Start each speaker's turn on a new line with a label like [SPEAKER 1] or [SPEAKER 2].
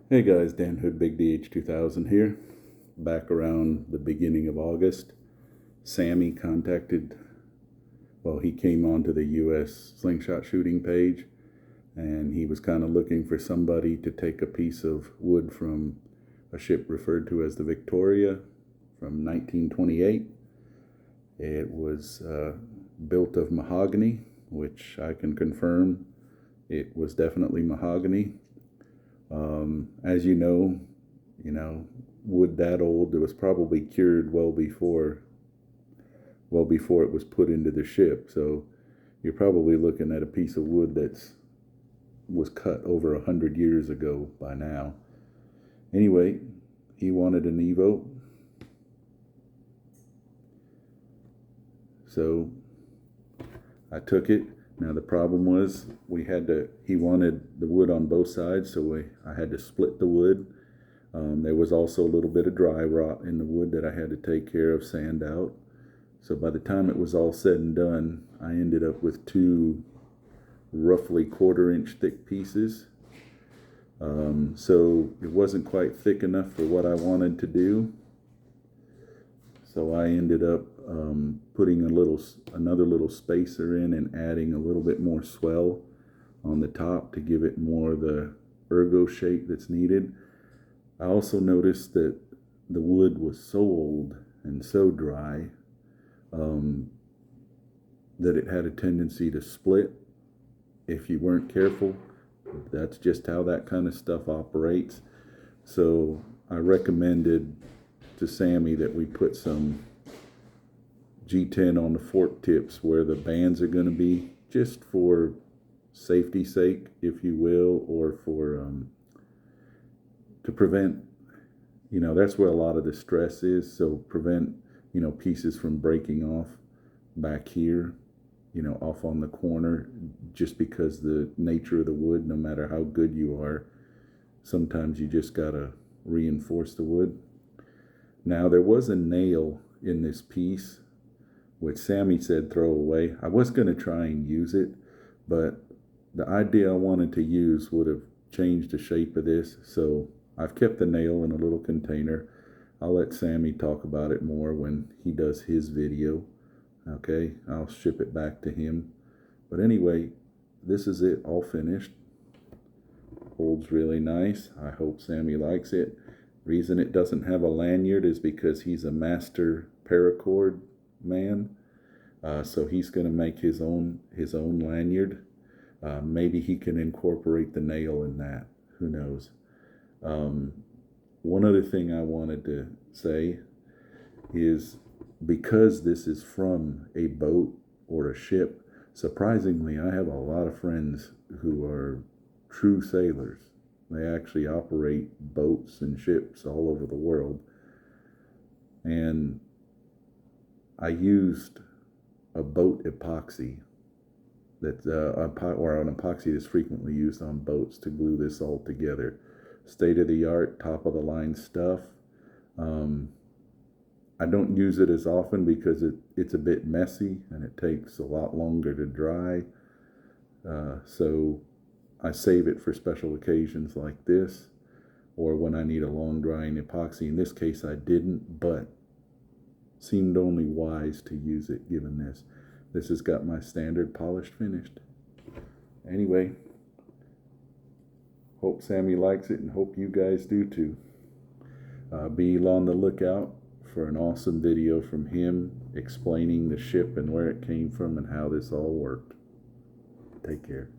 [SPEAKER 1] Hey guys, Dan Hood, Big DH 2000 here. Back around the beginning of August, Sammy he came onto the US Slingshot shooting page, and he was kind of looking for somebody to take a piece of wood from a ship referred to as the Victoria from 1928. It was built of mahogany, which I can confirm it was definitely mahogany. As you know, wood that old, it was probably cured well before it was put into the ship. So you're probably looking at a piece of wood was cut over 100 years ago by now. Anyway, he wanted an EVO, so I took it. Now the problem was he wanted the wood on both sides, so I had to split the wood. There was also a little bit of dry rot in the wood that I had to take care of, sand out. So by the time it was all said and done, I ended up with two roughly 1/4 inch thick pieces. So it wasn't quite thick enough for what I wanted to do. So I ended up putting another little spacer in and adding a little bit more swell on the top to give it more the ergo shape that's needed. I also noticed that the wood was so old and so dry that it had a tendency to split if you weren't careful. That's just how that kind of stuff operates. So I recommended to Sammy that we put some G10 on the fork tips where the bands are going to be, just for safety's sake, if you will, or for to prevent, that's where a lot of the stress is. So prevent, pieces from breaking off back here, off on the corner, just because the nature of the wood, no matter how good you are, sometimes you just gotta reinforce the wood. Now there was a nail in this piece, which Sammy said throw away. I was gonna try and use it, but the idea I wanted to use would have changed the shape of this, so I've kept the nail in a little container. I'll let Sammy talk about it more when he does his video. Okay, I'll ship it back to him. But anyway, this is it, all finished. Holds really nice. I hope Sammy likes it. Reason it doesn't have a lanyard is because he's a master paracord man. So he's going to make his own lanyard. Maybe he can incorporate the nail in that. Who knows? One other thing I wanted to say is, because this is from a boat or a ship, surprisingly, I have a lot of friends who are true sailors. They actually operate boats and ships all over the world. And I used a boat epoxy or an epoxy that's frequently used on boats to glue this all together. State-of-the-art, top-of-the-line stuff. I don't use it as often because it's a bit messy and it takes a lot longer to dry. So I save it for special occasions like this, or when I need a long drying epoxy. In this case, I didn't, but seemed only wise to use it given this. This has got my standard polished finished. Anyway, hope Sammy likes it and hope you guys do too. Be on the lookout for an awesome video from him explaining the ship and where it came from and how this all worked. Take care.